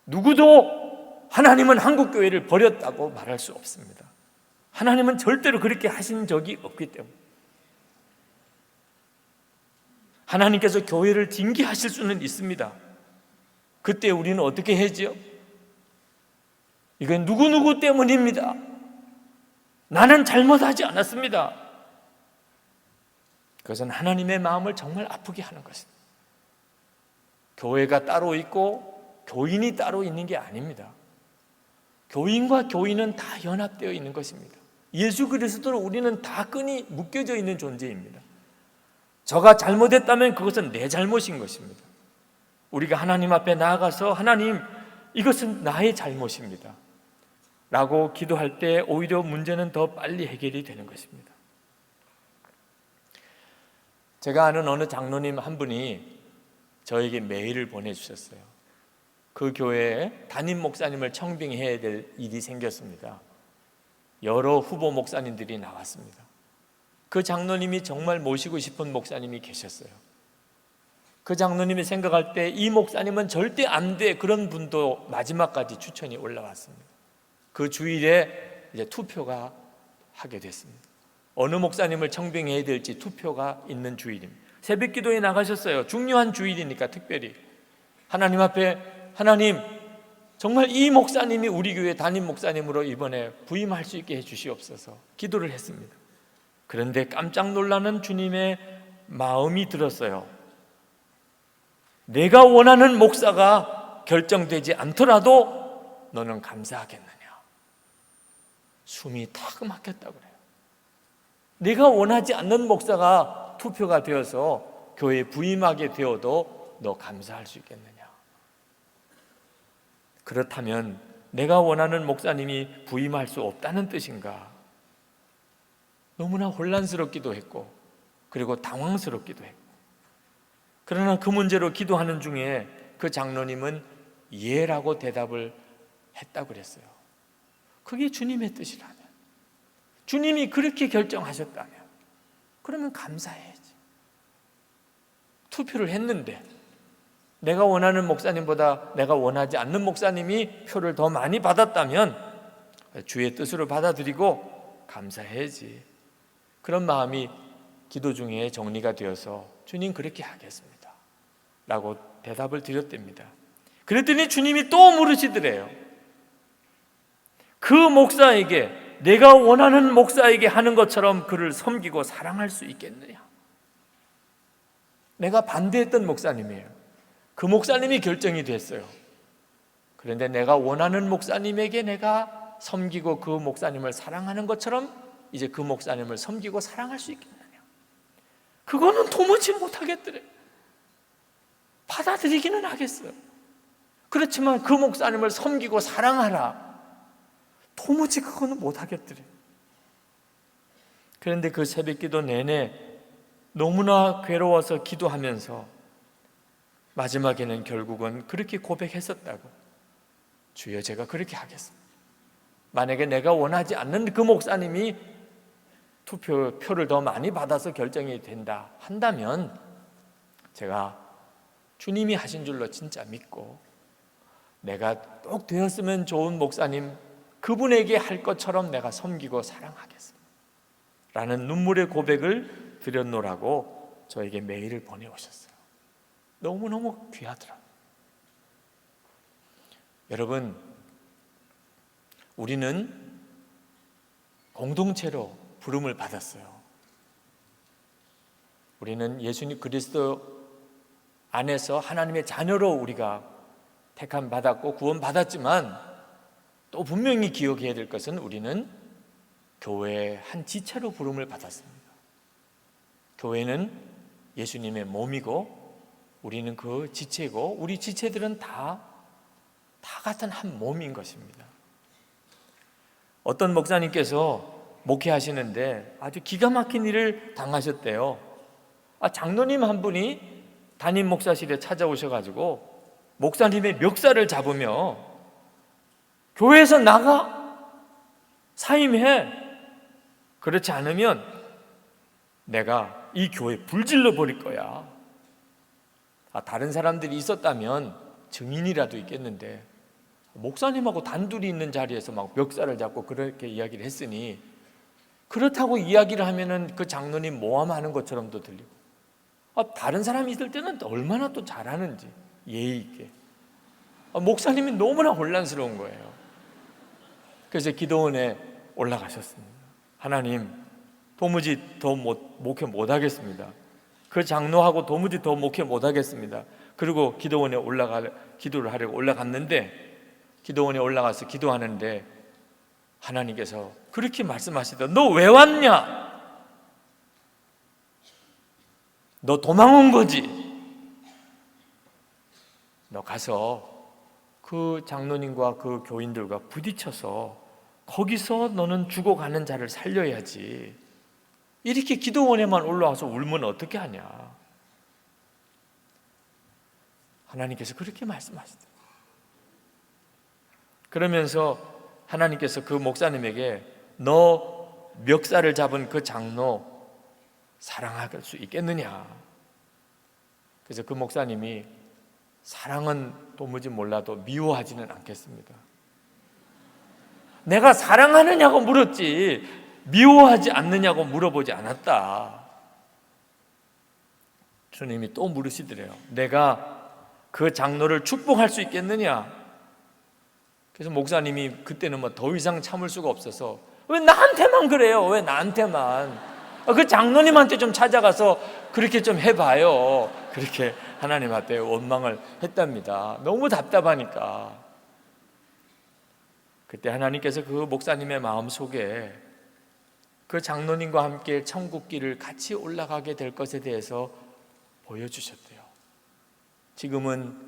Speaker 1: 누구도 하나님은 한국 교회를 버렸다고 말할 수 없습니다. 하나님은 절대로 그렇게 하신 적이 없기 때문에. 하나님께서 교회를 징계하실 수는 있습니다. 그때 우리는 어떻게 하지요? 이건 누구누구 때문입니다. 나는 잘못하지 않았습니다. 그것은 하나님의 마음을 정말 아프게 하는 것입니다. 교회가 따로 있고 교인이 따로 있는 게 아닙니다. 교인과 교인은 다 연합되어 있는 것입니다. 예수 그리스도로 우리는 다 끈이 묶여져 있는 존재입니다. 저가 잘못했다면 그것은 내 잘못인 것입니다. 우리가 하나님 앞에 나아가서 하나님, 이것은 나의 잘못입니다 라고 기도할 때 오히려 문제는 더 빨리 해결이 되는 것입니다. 제가 아는 어느 장로님 한 분이 저에게 메일을 보내주셨어요. 그 교회에 담임 목사님을 청빙해야 될 일이 생겼습니다. 여러 후보 목사님들이 나왔습니다. 그 장로님이 정말 모시고 싶은 목사님이 계셨어요. 그 장로님이 생각할 때 이 목사님은 절대 안 돼, 그런 분도 마지막까지 추천이 올라왔습니다. 그 주일에 이제 투표가 하게 됐습니다. 어느 목사님을 청빙해야 될지 투표가 있는 주일입니다. 새벽 기도에 나가셨어요. 중요한 주일이니까 특별히 하나님 앞에, 하나님, 정말 이 목사님이 우리 교회 담임 목사님으로 이번에 부임할 수 있게 해주시옵소서 기도를 했습니다. 그런데 깜짝 놀라는 주님의 마음이 들었어요. 내가 원하는 목사가 결정되지 않더라도 너는 감사하겠느냐. 숨이 탁 막혔다고 그래요. 내가 원하지 않는 목사가 투표가 되어서 교회에 부임하게 되어도 너 감사할 수 있겠느냐. 그렇다면 내가 원하는 목사님이 부임할 수 없다는 뜻인가? 너무나 혼란스럽기도 했고 그리고 당황스럽기도 했고, 그러나 그 문제로 기도하는 중에 그 장로님은 예라고 대답을 했다고 그랬어요. 그게 주님의 뜻이라면, 주님이 그렇게 결정하셨다면 그러면 감사해야지. 투표를 했는데 내가 원하는 목사님보다 내가 원하지 않는 목사님이 표를 더 많이 받았다면 주의 뜻으로 받아들이고 감사해야지. 그런 마음이 기도 중에 정리가 되어서 주님 그렇게 하겠습니다 라고 대답을 드렸답니다. 그랬더니 주님이 또 물으시더래요. 그 목사에게, 내가 원하는 목사에게 하는 것처럼 그를 섬기고 사랑할 수 있겠느냐. 내가 반대했던 목사님이에요. 그 목사님이 결정이 됐어요. 그런데 내가 원하는 목사님에게 내가 섬기고 그 목사님을 사랑하는 것처럼 이제 그 목사님을 섬기고 사랑할 수 있겠느냐. 그거는 도무지 못하겠더래. 받아들이기는 하겠어요. 그렇지만 그 목사님을 섬기고 사랑하라, 도무지 그거는 못하겠더래. 그런데 그 새벽 기도 내내 너무나 괴로워서 기도하면서 마지막에는 결국은 그렇게 고백했었다고. 주여, 제가 그렇게 하겠습니다. 만약에 내가 원하지 않는 그 목사님이 표를 더 많이 받아서 결정이 된다 한다면 제가 주님이 하신 줄로 진짜 믿고 내가 꼭 되었으면 좋은 목사님 그분에게 할 것처럼 내가 섬기고 사랑하겠습니다 라는 눈물의 고백을 드렸노라고 저에게 메일을 보내오셨어요. 너무너무 귀하더라고요. 여러분, 우리는 공동체로 부름을 받았어요. 우리는 예수님 그리스도 안에서 하나님의 자녀로 우리가 택함 받았고 구원 받았지만 또 분명히 기억해야 될 것은 우리는 교회의 한 지체로 부름을 받았습니다. 교회는 예수님의 몸이고 우리는 그 지체고 우리 지체들은 다 같은 한 몸인 것입니다. 어떤 목사님께서 목회하시는데 아주 기가 막힌 일을 당하셨대요. 장로님 한 분이 담임 목사실에 찾아오셔가지고 목사님의 멱살을 잡으며 교회에서 나가, 사임해, 그렇지 않으면 내가 이 교회 불질러 버릴 거야. 다른 사람들이 있었다면 증인이라도 있겠는데 목사님하고 단둘이 있는 자리에서 막 멱살을 잡고 그렇게 이야기를 했으니, 그렇다고 이야기를 하면은 그 장로님 모함하는 것처럼도 들리고, 다른 사람이 있을 때는 얼마나 또 잘하는지 예의 있게. 목사님이 너무나 혼란스러운 거예요. 그래서 기도원에 올라가셨습니다. 하나님, 도무지 더 목회 못하겠습니다. 그 장로하고 도무지 더 목회 못하겠습니다. 그리고 기도원에 기도를 하려고 올라갔는데, 기도원에 올라가서 기도하는데 하나님께서 그렇게 말씀하시더라. 너 왜 왔냐? 너 도망 온 거지? 너 가서 그 장로님과 그 교인들과 부딪혀서 거기서 너는 죽어가는 자를 살려야지. 이렇게 기도원에만 올라와서 울면 어떻게 하냐? 하나님께서 그렇게 말씀하시더라고요. 그러면서 하나님께서 그 목사님에게 너 멱살을 잡은 그 장로 사랑할 수 있겠느냐? 그래서 그 목사님이 사랑은 도무지 몰라도 미워하지는 않겠습니다. 내가 사랑하느냐고 물었지 미워하지 않느냐고 물어보지 않았다. 주님이 또 물으시더래요. 내가 그 장로를 축복할 수 있겠느냐? 그래서 목사님이 그때는 뭐 더 이상 참을 수가 없어서 왜 나한테만 그래요? 왜 나한테만? 그 장로님한테 좀 찾아가서 그렇게 좀 해봐요. 그렇게 하나님 앞에 원망을 했답니다. 너무 답답하니까. 그때 하나님께서 그 목사님의 마음 속에 그 장로님과 함께 천국길을 같이 올라가게 될 것에 대해서 보여주셨대요. 지금은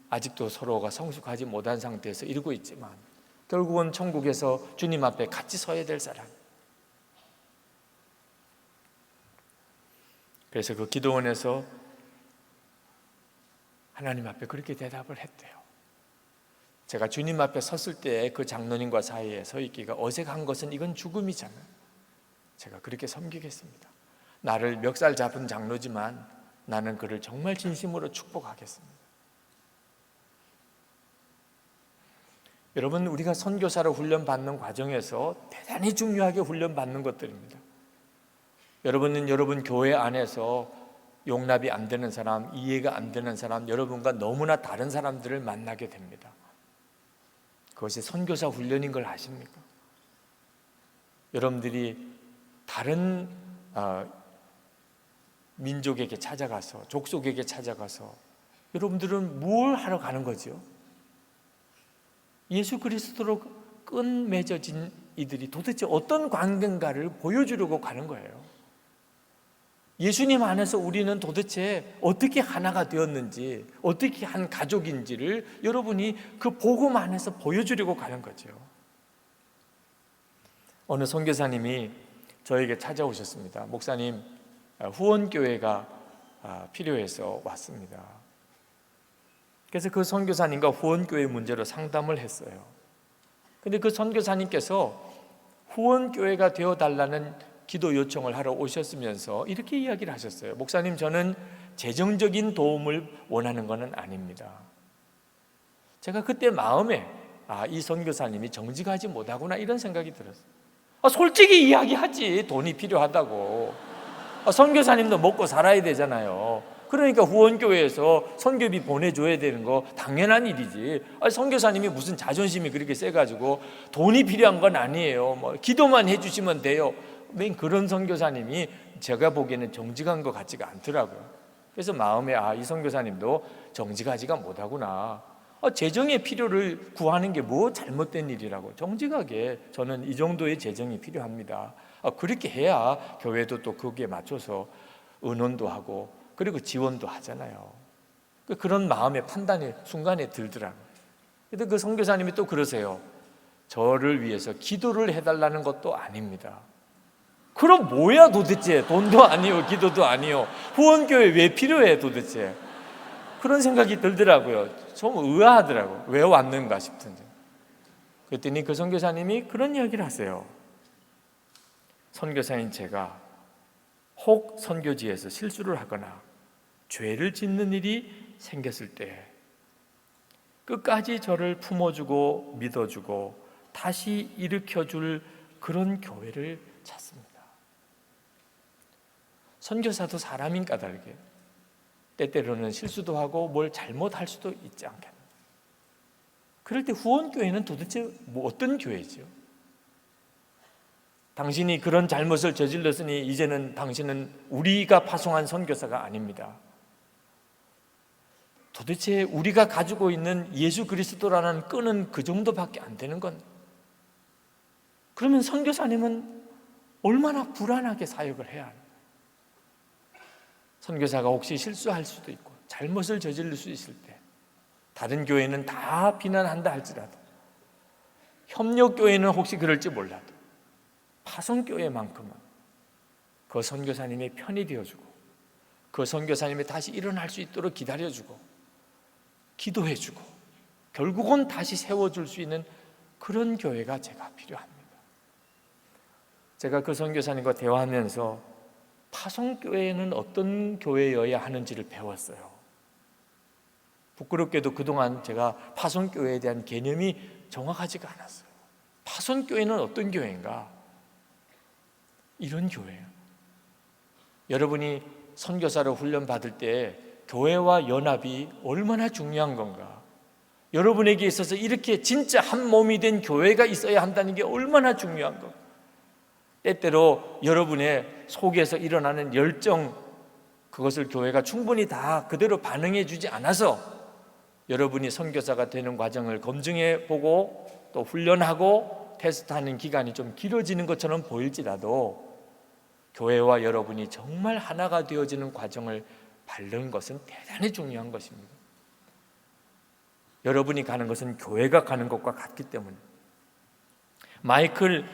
Speaker 1: 아직도 서로가 성숙하지 못한 상태에서 이러고 있지만 결국은 천국에서 주님 앞에 같이 서야 될 사람. 그래서 그 기도원에서 하나님 앞에 그렇게 대답을 했대요. 제가 주님 앞에 섰을 때 그 장로님과 사이에 서 있기가 어색한 것은 이건 죽음이잖아요. 제가 그렇게 섬기겠습니다. 나를 멱살 잡은 장로지만 나는 그를 정말 진심으로 축복하겠습니다. 여러분, 우리가 선교사로 훈련받는 과정에서 대단히 중요하게 훈련받는 것들입니다. 여러분은 여러분 교회 안에서 용납이 안 되는 사람, 이해가 안 되는 사람, 여러분과 너무나 다른 사람들을 만나게 됩니다. 그것이 선교사 훈련인 걸 아십니까? 여러분들이 다른 민족에게 찾아가서, 족속에게 찾아가서 여러분들은 뭘 하러 가는 거죠? 예수 그리스도로 끈 맺어진 이들이 도대체 어떤 관계인가를 보여주려고 가는 거예요. 예수님 안에서 우리는 도대체 어떻게 하나가 되었는지, 어떻게 한 가족인지를 여러분이 그 복음 안에서 보여주려고 가는 거죠. 어느 선교사님이 저에게 찾아오셨습니다. 목사님, 후원교회가 필요해서 왔습니다. 그래서 그 선교사님과 후원교회 문제로 상담을 했어요. 근데 그 선교사님께서 후원교회가 되어달라는 기도 요청을 하러 오셨으면서 이렇게 이야기를 하셨어요. 목사님, 저는 재정적인 도움을 원하는 것은 아닙니다. 제가 그때 마음에 이 선교사님이 정직하지 못하구나 이런 생각이 들었어요. 솔직히 이야기하지, 돈이 필요하다고. 선교사님도 먹고 살아야 되잖아요. 그러니까 후원교회에서 선교비 보내줘야 되는 거 당연한 일이지. 선교사님이 무슨 자존심이 그렇게 세가지고 돈이 필요한 건 아니에요. 기도만 해주시면 돼요. 맨 그런 선교사님이 제가 보기에는 정직한 것 같지가 않더라고요. 그래서 마음에 이 선교사님도 정직하지가 못하구나. 재정의 필요를 구하는 게 뭐 잘못된 일이라고. 정직하게 저는 이 정도의 재정이 필요합니다. 그렇게 해야 교회도 또 거기에 맞춰서 의논도 하고 그리고 지원도 하잖아요. 그런 마음의 판단이 순간에 들더라고요. 근데 그 선교사님이 또 그러세요. 저를 위해서 기도를 해달라는 것도 아닙니다. 그럼 뭐야 도대체? 돈도 아니요, 기도도 아니요. 후원교회 왜 필요해 도대체? 그런 생각이 들더라고요. 좀 의아하더라고요. 왜 왔는가 싶은데. 그랬더니 그 선교사님이 그런 이야기를 하세요. 선교사인 제가 혹 선교지에서 실수를 하거나 죄를 짓는 일이 생겼을 때 끝까지 저를 품어주고 믿어주고 다시 일으켜줄 그런 교회를 찾습니다. 선교사도 사람인 까닭에 때때로는 실수도 하고 뭘 잘못할 수도 있지 않겠나. 그럴 때 후원교회는 도대체 어떤 교회죠? 당신이 그런 잘못을 저질렀으니 이제는 당신은 우리가 파송한 선교사가 아닙니다. 도대체 우리가 가지고 있는 예수 그리스도라는 끈은 그 정도밖에 안 되는 건, 그러면 선교사님은 얼마나 불안하게 사역을 해야 합니까? 선교사가 혹시 실수할 수도 있고 잘못을 저지를 수 있을 때 다른 교회는 다 비난한다 할지라도, 협력교회는 혹시 그럴지 몰라도 파송교회만큼은 그 선교사님의 편이 되어주고 그 선교사님이 다시 일어날 수 있도록 기다려주고 기도해주고 결국은 다시 세워줄 수 있는 그런 교회가 제가 필요합니다. 제가 그 선교사님과 대화하면서 파송교회는 어떤 교회여야 하는지를 배웠어요. 부끄럽게도 그동안 제가 파송교회에 대한 개념이 정확하지가 않았어요. 파송교회는 어떤 교회인가? 이런 교회예요. 여러분이 선교사로 훈련받을 때 교회와 연합이 얼마나 중요한 건가? 여러분에게 있어서 이렇게 진짜 한 몸이 된 교회가 있어야 한다는 게 얼마나 중요한 건가? 때때로 여러분의 속에서 일어나는 열정, 그것을 교회가 충분히 다 그대로 반응해 주지 않아서 여러분이 선교사가 되는 과정을 검증해 보고 또 훈련하고 테스트하는 기간이 좀 길어지는 것처럼 보일지라도 교회와 여러분이 정말 하나가 되어지는 과정을 밟는 것은 대단히 중요한 것입니다. 여러분이 가는 것은 교회가 가는 것과 같기 때문에. 마이클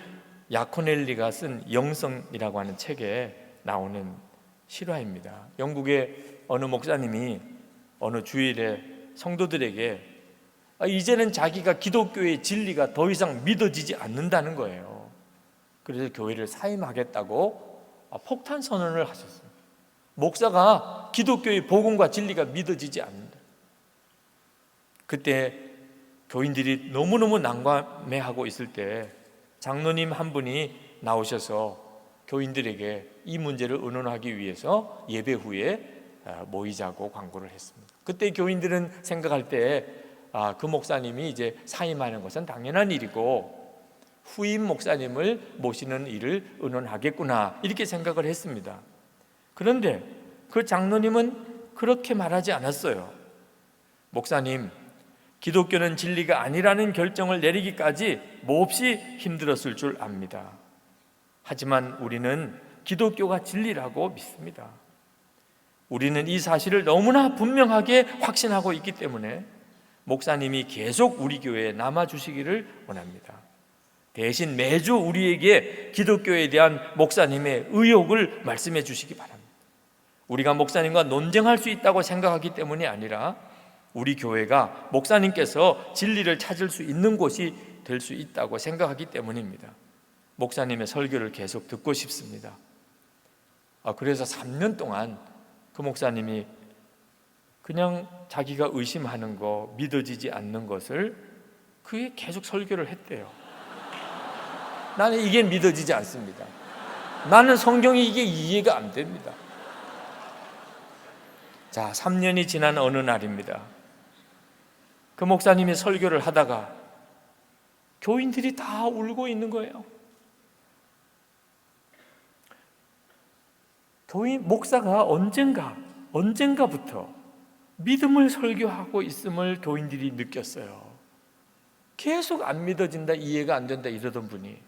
Speaker 1: 야코넬리가 쓴 영성이라고 하는 책에 나오는 실화입니다. 영국의 어느 목사님이 어느 주일에 성도들에게 이제는 자기가 기독교의 진리가 더 이상 믿어지지 않는다는 거예요. 그래서 교회를 사임하겠다고 폭탄 선언을 하셨습니다. 목사가 기독교의 복음과 진리가 믿어지지 않는다. 그때 교인들이 너무너무 난감해하고 있을 때 장로님 한 분이 나오셔서 교인들에게 이 문제를 의논하기 위해서 예배 후에 모이자고 광고를 했습니다. 그때 교인들은 생각할 때 그 목사님이 이제 사임하는 것은 당연한 일이고 후임 목사님을 모시는 일을 의논하겠구나 이렇게 생각을 했습니다. 그런데 그 장로님은 그렇게 말하지 않았어요. 목사님, 기독교는 진리가 아니라는 결정을 내리기까지 몹시 힘들었을 줄 압니다. 하지만 우리는 기독교가 진리라고 믿습니다. 우리는 이 사실을 너무나 분명하게 확신하고 있기 때문에 목사님이 계속 우리 교회에 남아주시기를 원합니다. 대신 매주 우리에게 기독교에 대한 목사님의 의혹을 말씀해 주시기 바랍니다. 우리가 목사님과 논쟁할 수 있다고 생각하기 때문이 아니라 우리 교회가 목사님께서 진리를 찾을 수 있는 곳이 될 수 있다고 생각하기 때문입니다. 목사님의 설교를 계속 듣고 싶습니다. 그래서 3년 동안 그 목사님이 그냥 자기가 의심하는 거, 믿어지지 않는 것을 그게 계속 설교를 했대요. 나는 이게 믿어지지 않습니다. 나는 성경이 이게 이해가 안 됩니다. 자, 3년이 지난 어느 날입니다. 그 목사님이 설교를 하다가 교인들이 다 울고 있는 거예요. 목사가 언젠가부터 믿음을 설교하고 있음을 교인들이 느꼈어요. 계속 안 믿어진다, 이해가 안 된다 이러던 분이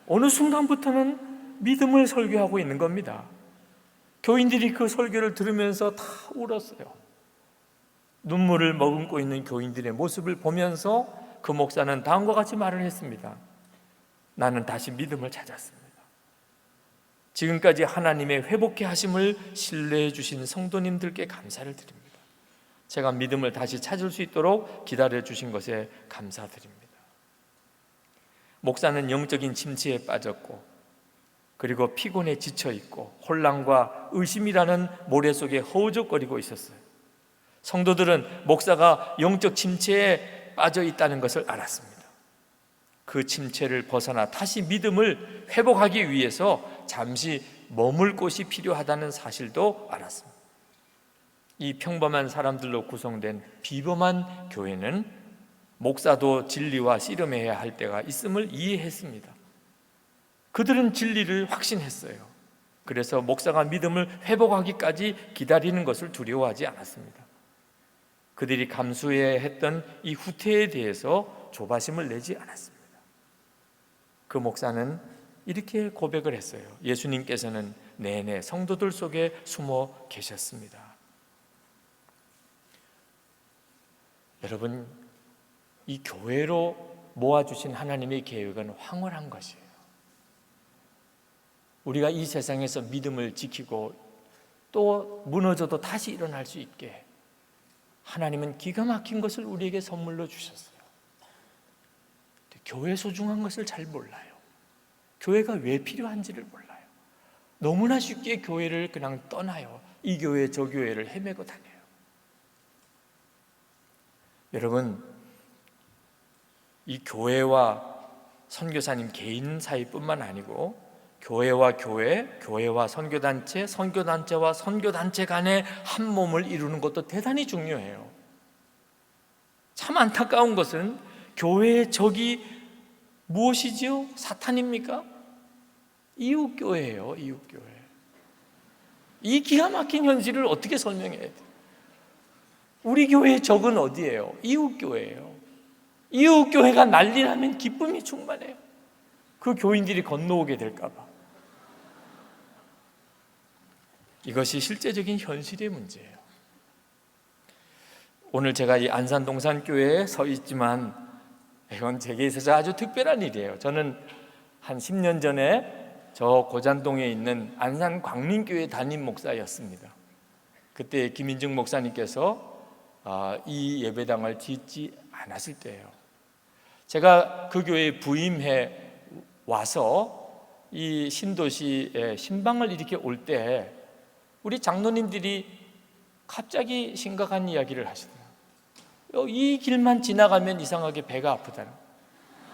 Speaker 1: 어느 순간부터는 믿음을 설교하고 있는 겁니다. 교인들이 그 설교를 들으면서 다 울었어요. 눈물을 머금고 있는 교인들의 모습을 보면서 그 목사는 다음과 같이 말을 했습니다. 나는 다시 믿음을 찾았습니다. 지금까지 하나님의 회복케 하심을 신뢰해 주신 성도님들께 감사를 드립니다. 제가 믿음을 다시 찾을 수 있도록 기다려 주신 것에 감사드립니다. 목사는 영적인 침체에 빠졌고 그리고 피곤에 지쳐 있고 혼란과 의심이라는 모래 속에 허우적거리고 있었어요. 성도들은 목사가 영적 침체에 빠져 있다는 것을 알았습니다. 그 침체를 벗어나 다시 믿음을 회복하기 위해서 잠시 머물 곳이 필요하다는 사실도 알았습니다. 이 평범한 사람들로 구성된 비범한 교회는 목사도 진리와 씨름해야 할 때가 있음을 이해했습니다. 그들은 진리를 확신했어요. 그래서 목사가 믿음을 회복하기까지 기다리는 것을 두려워하지 않았습니다. 그들이 감수해야 했던 이 후퇴에 대해서 조바심을 내지 않았습니다. 그 목사는 이렇게 고백을 했어요. 예수님께서는 내내 성도들 속에 숨어 계셨습니다. 여러분, 이 교회로 모아주신 하나님의 계획은 황홀한 것이에요. 우리가 이 세상에서 믿음을 지키고 또 무너져도 다시 일어날 수 있게 하나님은 기가 막힌 것을 우리에게 선물로 주셨어요. 교회 소중한 것을 잘 몰라요. 교회가 왜 필요한지를 몰라요. 너무나 쉽게 교회를 그냥 떠나요. 이 교회 저 교회를 헤매고 다녀요. 여러분, 이 교회와 선교사님 개인 사이뿐만 아니고 교회와 교회, 교회와 선교단체, 선교단체와 선교단체 간의 한 몸을 이루는 것도 대단히 중요해요. 참 안타까운 것은 교회의 적이 무엇이지요? 사탄입니까? 이웃교회예요. 이웃교회. 이 기가 막힌 현실을 어떻게 설명해야 돼요? 우리 교회의 적은 어디예요? 이웃교회예요. 이웃교회가 난리 나면 기쁨이 충만해요. 그 교인들이 건너오게 될까 봐. 이것이 실제적인 현실의 문제예요. 오늘 제가 이 안산동산교회에 서 있지만 이건 제게 있어서 아주 특별한 일이에요. 저는 한 10년 전에 저 고잔동에 있는 안산광림교회 담임 목사였습니다. 그때 김인중 목사님께서 이 예배당을 짓지 않았을 때예요. 제가 그 교회에 부임해 와서 이 신도시에 신방을 이렇게 올 때 우리 장로님들이 갑자기 심각한 이야기를 하시더라고요. 이 길만 지나가면 이상하게 배가 아프다는.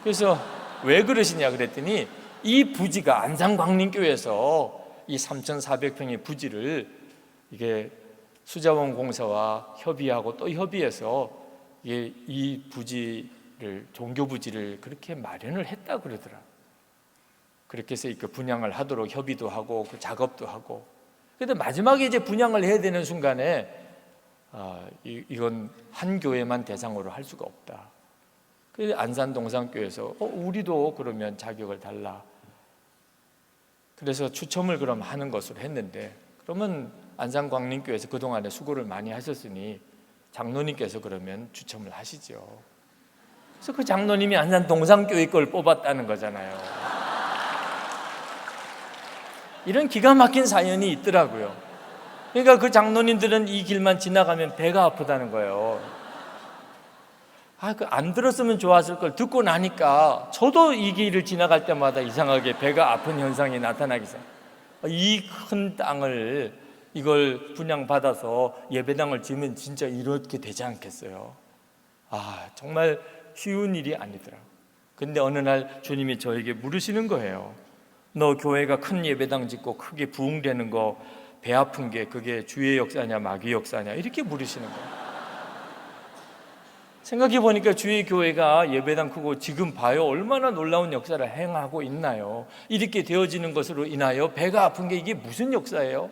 Speaker 1: 그래서 왜 그러시냐 그랬더니 이 부지가 안산광림교회에서 이 3,400평의 부지를 이게 수자원 공사와 협의하고 또 협의해서 이 부지를 종교 부지를 그렇게 마련을 했다 그러더라. 그렇게 해서 그 분양을 하도록 협의도 하고 그 작업도 하고. 그런데 마지막에 이제 분양을 해야 되는 순간에 이건 한 교회만 대상으로 할 수가 없다. 그래서 안산동산교회에서 우리도 그러면 자격을 달라. 그래서 추첨을 그럼 하는 것으로 했는데 그러면 안산광림교회에서 그동안에 수고를 많이 하셨으니 장로님께서 그러면 추첨을 하시죠. 그래서 그 장로님이 안산동산교회 걸 뽑았다는 거잖아요. 이런 기가 막힌 사연이 있더라고요. 그러니까 그 장로님들은 이 길만 지나가면 배가 아프다는 거예요. 안 들었으면 좋았을 걸 듣고 나니까 저도 이 길을 지나갈 때마다 이상하게 배가 아픈 현상이 나타나기 시작해요. 이 큰 땅을 이걸 분양받아서 예배당을 지으면 진짜 이렇게 되지 않겠어요? 정말 쉬운 일이 아니더라고요. 근데 어느 날 주님이 저에게 물으시는 거예요. 너 교회가 큰 예배당 짓고 크게 부흥되는 거 배 아픈 게 그게 주의 역사냐 마귀 역사냐 이렇게 물으시는 거예요. 생각해 보니까 주의 교회가 예배당 크고 지금 봐요 얼마나 놀라운 역사를 행하고 있나요? 이렇게 되어지는 것으로 인하여 배가 아픈 게 이게 무슨 역사예요?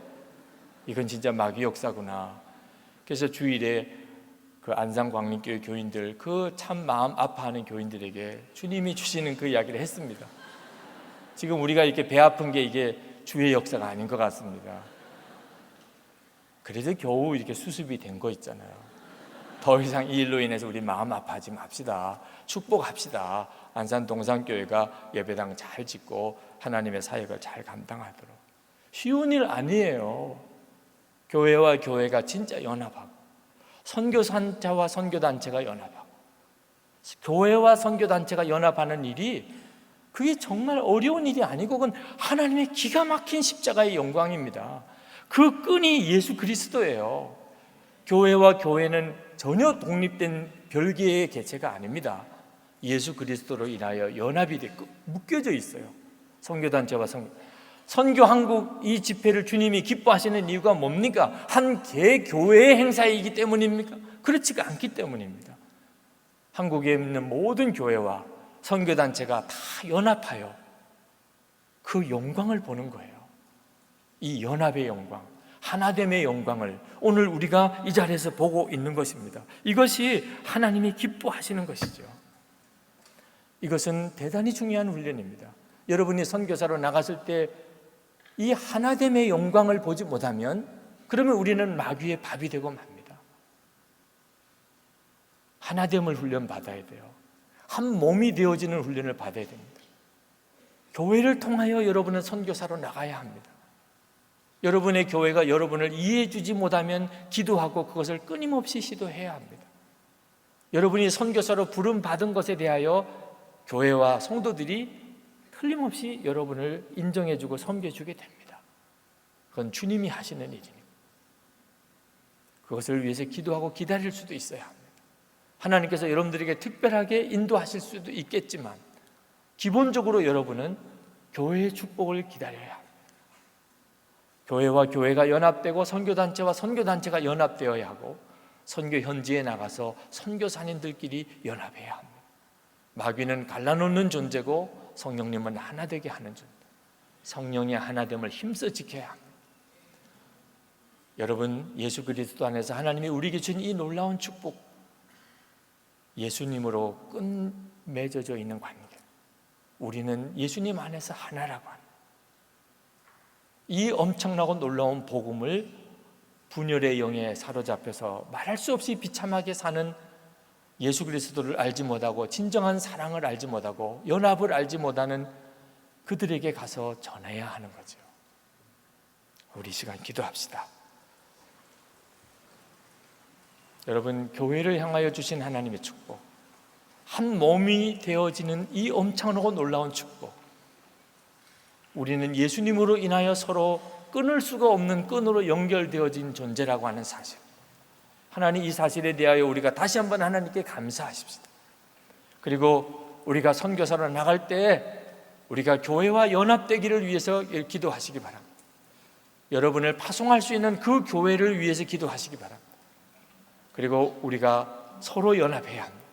Speaker 1: 이건 진짜 마귀 역사구나. 그래서 주일에 그 안산광림교회 교인들 그 참 마음 아파하는 교인들에게 주님이 주시는 그 이야기를 했습니다. 지금 우리가 이렇게 배 아픈 게 이게 주의 역사가 아닌 것 같습니다. 그래도 겨우 이렇게 수습이 된 거 있잖아요. 더 이상 이 일로 인해서 우리 마음 아파하지 맙시다. 축복합시다. 안산동산교회가 예배당 잘 짓고 하나님의 사역을 잘 감당하도록. 쉬운 일 아니에요. 교회와 교회가 진짜 연합하고 선교단체와 선교단체가 연합하고 교회와 선교단체가 연합하는 일이 그게 정말 어려운 일이 아니고 그건 하나님의 기가 막힌 십자가의 영광입니다. 그 끈이 예수 그리스도예요. 교회와 교회는 전혀 독립된 별개의 개체가 아닙니다. 예수 그리스도로 인하여 연합이 됐고 묶여져 있어요. 선교단체와 선교한국 이 집회를 주님이 기뻐하시는 이유가 뭡니까? 한 개교회의 행사이기 때문입니까? 그렇지가 않기 때문입니다. 한국에 있는 모든 교회와 선교단체가 다 연합하여 그 영광을 보는 거예요. 이 연합의 영광, 하나됨의 영광을 오늘 우리가 이 자리에서 보고 있는 것입니다. 이것이 하나님이 기뻐하시는 것이죠. 이것은 대단히 중요한 훈련입니다. 여러분이 선교사로 나갔을 때 이 하나됨의 영광을 보지 못하면 그러면 우리는 마귀의 밥이 되고 맙니다. 하나됨을 훈련받아야 돼요. 한 몸이 되어지는 훈련을 받아야 됩니다. 교회를 통하여 여러분은 선교사로 나가야 합니다. 여러분의 교회가 여러분을 이해해 주지 못하면 기도하고 그것을 끊임없이 시도해야 합니다. 여러분이 선교사로 부름받은 것에 대하여 교회와 성도들이 틀림없이 여러분을 인정해 주고 섬겨주게 됩니다. 그건 주님이 하시는 일입니다. 그것을 위해서 기도하고 기다릴 수도 있어야 합니다. 하나님께서 여러분들에게 특별하게 인도하실 수도 있겠지만 기본적으로 여러분은 교회의 축복을 기다려야 합니다. 교회와 교회가 연합되고 선교단체와 선교단체가 연합되어야 하고 선교 현지에 나가서 선교사님들끼리 연합해야 합니다. 마귀는 갈라놓는 존재고 성령님은 하나 되게 하는 존재. 성령의 하나됨을 힘써 지켜야 합니다. 여러분, 예수 그리스도 안에서 하나님이 우리에게 주신 이 놀라운 축복, 예수님으로 맺어져 있는 관계, 우리는 예수님 안에서 하나라고 합니다. 이 엄청나고 놀라운 복음을 분열의 영에 사로잡혀서 말할 수 없이 비참하게 사는 예수 그리스도를 알지 못하고 진정한 사랑을 알지 못하고 연합을 알지 못하는 그들에게 가서 전해야 하는 거죠. 우리 시간 기도합시다. 여러분, 교회를 향하여 주신 하나님의 축복, 한 몸이 되어지는 이 엄청나고 놀라운 축복, 우리는 예수님으로 인하여 서로 끊을 수가 없는 끈으로 연결되어진 존재라고 하는 사실, 하나님 이 사실에 대하여 우리가 다시 한번 하나님께 감사하십시다. 그리고 우리가 선교사로 나갈 때 우리가 교회와 연합되기를 위해서 기도하시기 바랍니다. 여러분을 파송할 수 있는 그 교회를 위해서 기도하시기 바랍니다. 그리고 우리가 서로 연합해야 합니다.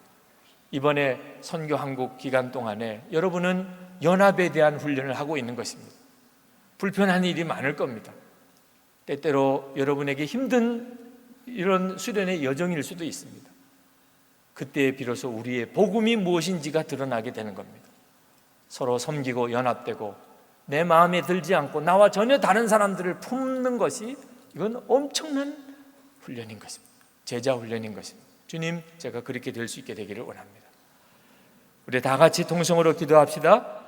Speaker 1: 이번에 선교 한국 기간 동안에 여러분은 연합에 대한 훈련을 하고 있는 것입니다. 불편한 일이 많을 겁니다. 때때로 여러분에게 힘든 이런 수련의 여정일 수도 있습니다. 그때 비로소 우리의 복음이 무엇인지가 드러나게 되는 겁니다. 서로 섬기고 연합되고 내 마음에 들지 않고 나와 전혀 다른 사람들을 품는 것이, 이건 엄청난 훈련인 것입니다. 제자 훈련인 것입니다. 주님, 제가 그렇게 될 수 있게 되기를 원합니다. 우리 다 같이 통성으로 기도합시다.